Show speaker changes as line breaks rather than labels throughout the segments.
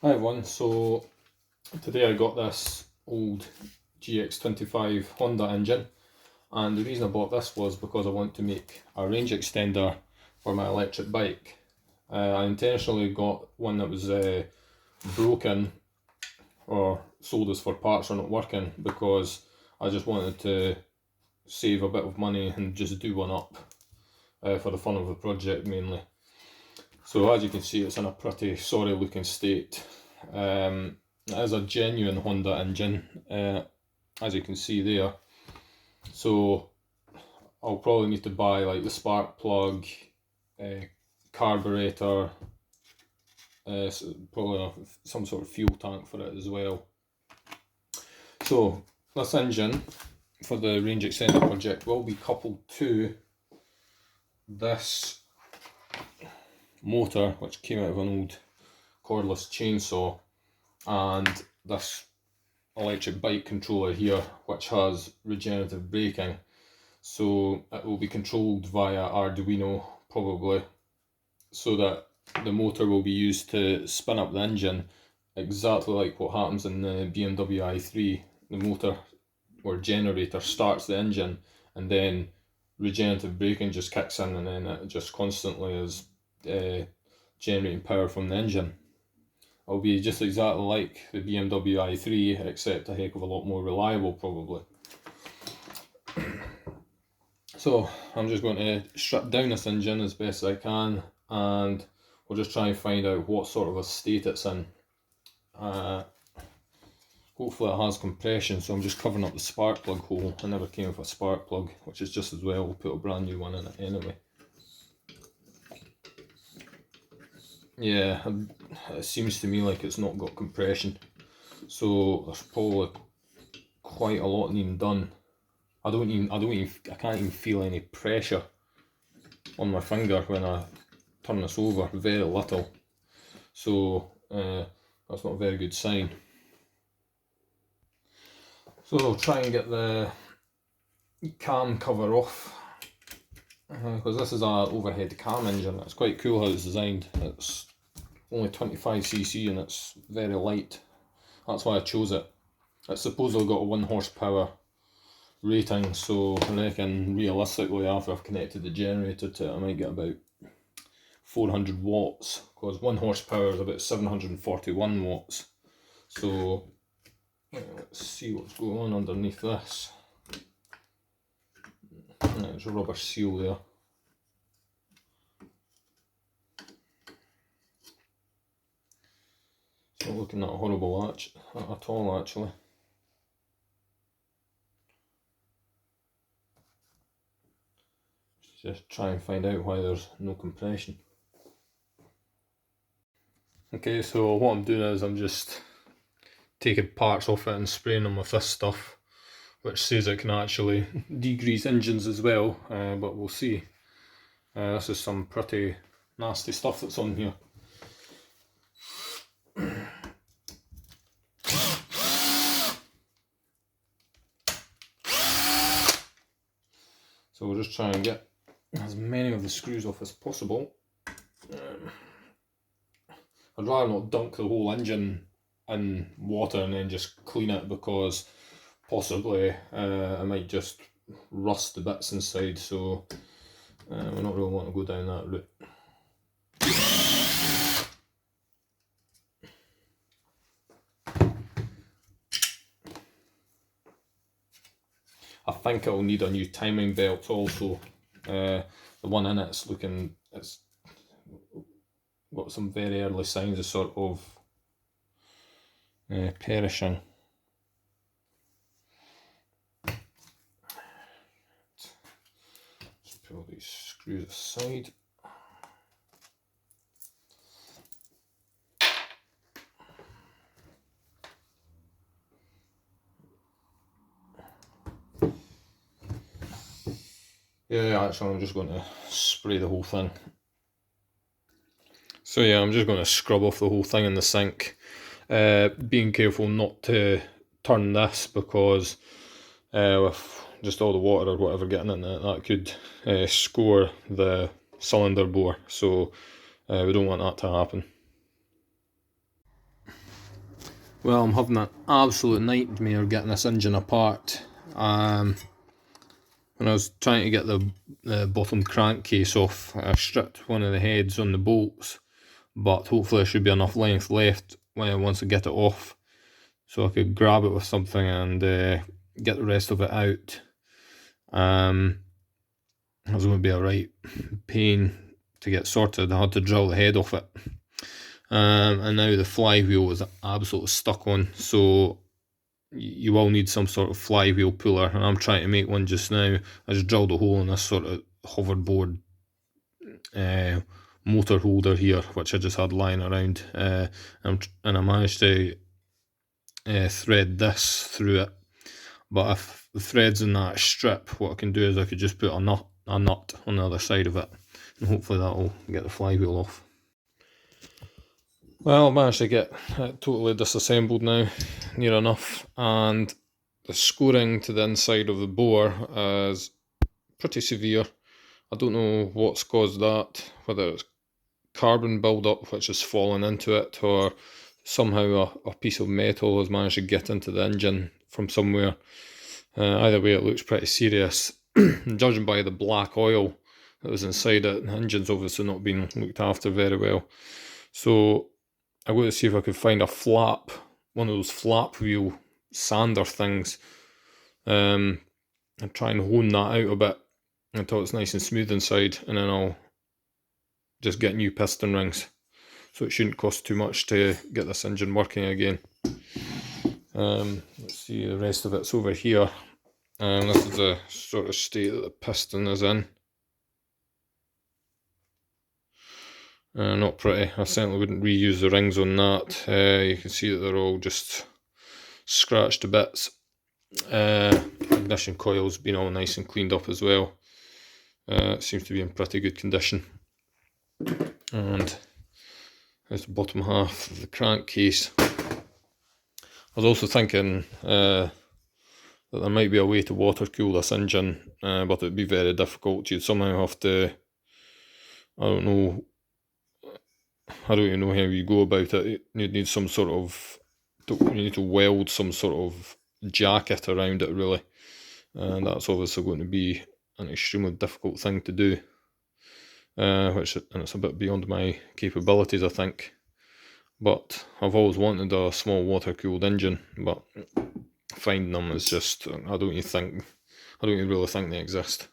Hi everyone, so today I got this old GX25 Honda engine, and the reason I bought this was because I want to make a range extender for my electric bike. I intentionally got one that was broken or sold as for parts or not working because I just wanted to save a bit of money and just do one up for the fun of the project mainly. So as you can see, it's in a pretty sorry looking state. It is a genuine Honda engine, as you can see there. So I'll probably need to buy like the spark plug, carburetor, probably some sort of fuel tank for it as well. So this engine for the range extender project will be coupled to this motor, which came out of an old cordless chainsaw, and this electric bike controller here, which has regenerative braking. So it will be controlled via Arduino probably, so that the motor will be used to spin up the engine exactly like what happens in the BMW i3. The motor or generator starts the engine, and then regenerative braking just kicks in, and then it just constantly is generating power from the engine. It'll be just exactly like the BMW i3, except a heck of a lot more reliable probably. So I'm just going to strip down this engine as best as I can, and we'll just try and find out what sort of a state it's in. Hopefully it has compression, so I'm just covering up the spark plug hole. I never came with a spark plug, which is just as well. We'll put a brand new one in it anyway. Yeah, it seems to me like it's not got compression, so there's probably quite a lot needing done. I can't even feel any pressure on my finger when I turn this over, very little. So that's not a very good sign. So I'll try and get the cam cover off, because this is an overhead cam engine. It's quite cool how it's designed. It's only 25cc and it's very light. That's why I chose it. It's supposedly got a 1 horsepower rating, so I reckon realistically after I've connected the generator to it I might get about 400 watts, because 1 horsepower is about 741 watts. So let's see what's going on underneath this. There's a rubber seal there. It's not looking that horrible at all actually. Just try and find out why there's no compression. Okay, so what I'm doing is I'm just taking parts off it and spraying them with this stuff, which says it can actually degrease engines as well, but we'll see. This is some pretty nasty stuff that's on here. So we'll just try and get as many of the screws off as possible. I'd rather not dunk the whole engine in water and then just clean it, because possibly I might just rust the bits inside, so we're not really wanting to go down that route. I think it'll need a new timing belt also. The one in it's got some very early signs of sort of perishing. Just pull these screws aside. Yeah, actually I'm just going to spray the whole thing. So yeah, I'm just going to scrub off the whole thing in the sink. Being careful not to turn this, because with just all the water or whatever getting in it, that could score the cylinder bore, so we don't want that to happen. Well, I'm having an absolute nightmare getting this engine apart. When I was trying to get the bottom crankcase off, I stripped one of the heads on the bolts, but hopefully there should be enough length left once I get it off, so I could grab it with something and get the rest of it out. It was going to be a right pain to get sorted. I had to drill the head off it. And now the flywheel is absolutely stuck on, so you will need some sort of flywheel puller, and I'm trying to make one just now. I just drilled a hole in this sort of hoverboard motor holder here, which I just had lying around, and I managed to thread this through it. But if the thread's in that strip, what I can do is I could just put a nut on the other side of it, and hopefully that'll get the flywheel off. Well, I managed to get it totally disassembled now, near enough, and the scoring to the inside of the bore is pretty severe. I don't know what's caused that, whether it's carbon build-up which has fallen into it, or somehow a piece of metal has managed to get into the engine from somewhere. Either way, it looks pretty serious. Judging by the black oil that was inside it, the engine's obviously not been looked after very well. So I'm going to see if I could find a flap, one of those flap wheel sander things, and try and hone that out a bit until it's nice and smooth inside, and then I'll just get new piston rings. So it shouldn't cost too much to get this engine working again. Let's see, the rest of it's over here. This is the sort of state that the piston is in. Not pretty. I certainly wouldn't reuse the rings on that. You can see that they're all just scratched to bits. Ignition coil's been all nice and cleaned up as well. It seems to be in pretty good condition. And there's the bottom half of the crankcase. I was also thinking that there might be a way to water cool this engine, but it'd be very difficult. You'd somehow have to, I don't even know how you go about it. You'd need some sort of, you need to weld some sort of jacket around it really, and that's obviously going to be an extremely difficult thing to do, and it's a bit beyond my capabilities, I think. But I've always wanted a small water cooled engine, but finding them is just, I don't even really think they exist.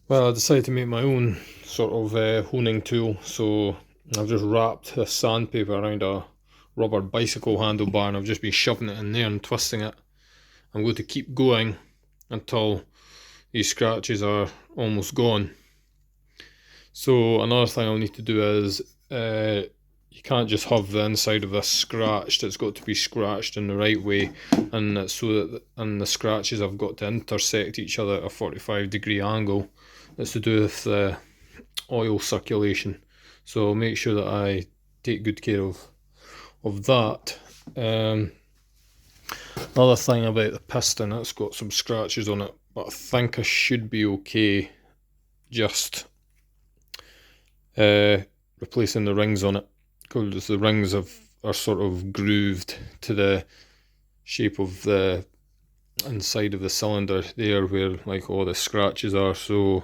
Well, I decided to make my own sort of honing tool, so I've just wrapped this sandpaper around a rubber bicycle handlebar, and I've just been shoving it in there and twisting it. I'm going to keep going until these scratches are almost gone. So another thing I'll need to do is, you can't just have the inside of this scratched, it's got to be scratched in the right way, and so that the scratches have got to intersect each other at a 45-degree angle. That's to do with the oil circulation, so I'll make sure that I take good care of that. Another thing about the piston, it's got some scratches on it, but I think I should be okay just replacing the rings on it, because the rings are sort of grooved to the shape of the inside of the cylinder there, where like all the scratches are, so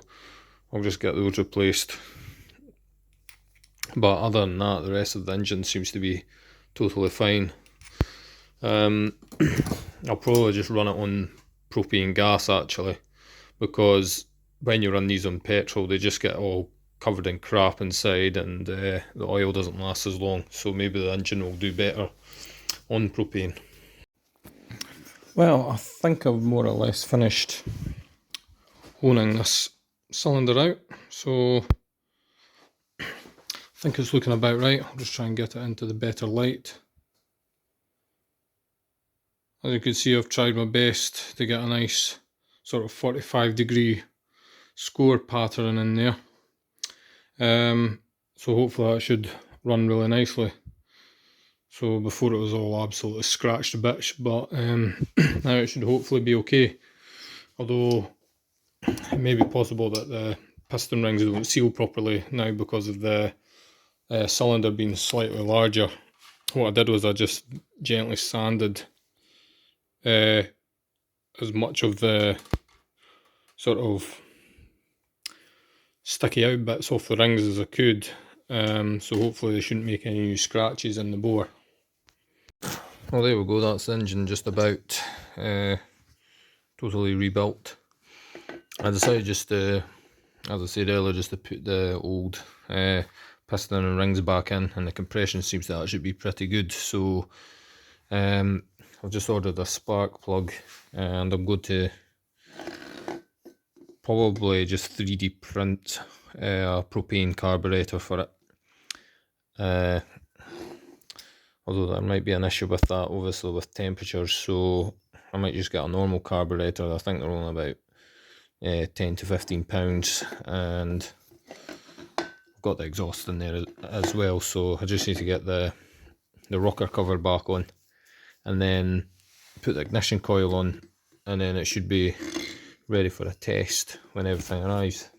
I'll just get those replaced. But other than that, the rest of the engine seems to be totally fine. I'll probably just run it on propane gas actually, because when you run these on petrol they just get all covered in crap inside, and the oil doesn't last as long, so maybe the engine will do better on propane. Well, I think I've more or less finished honing this cylinder out, so I think it's looking about right. I'll just try and get it into the better light. As you can see, I've tried my best to get a nice sort of 45-degree score pattern in there. So hopefully that should run really nicely. So before it was all absolutely scratched to bits, but now it should hopefully be okay. Although it may be possible that the piston rings don't seal properly now because of the cylinder being slightly larger. what I did was I just gently sanded as much of the sort of sticky out bits off the rings as I could, so hopefully they shouldn't make any new scratches in the bore. Well, there we go, that's the engine just about totally rebuilt. I decided just to, as I said earlier, just to put the old piston and rings back in, and the compression seems to actually be pretty good. So I've just ordered a spark plug, and I'm going to probably just 3D print a propane carburetor for it. Although there might be an issue with that, obviously, with temperatures, so I might just get a normal carburetor. I think they're only about 10 to 15 pounds, and I've got the exhaust in there as well, so I just need to get the rocker cover back on, and then put the ignition coil on, and then it should be ready for a test when everything arrives.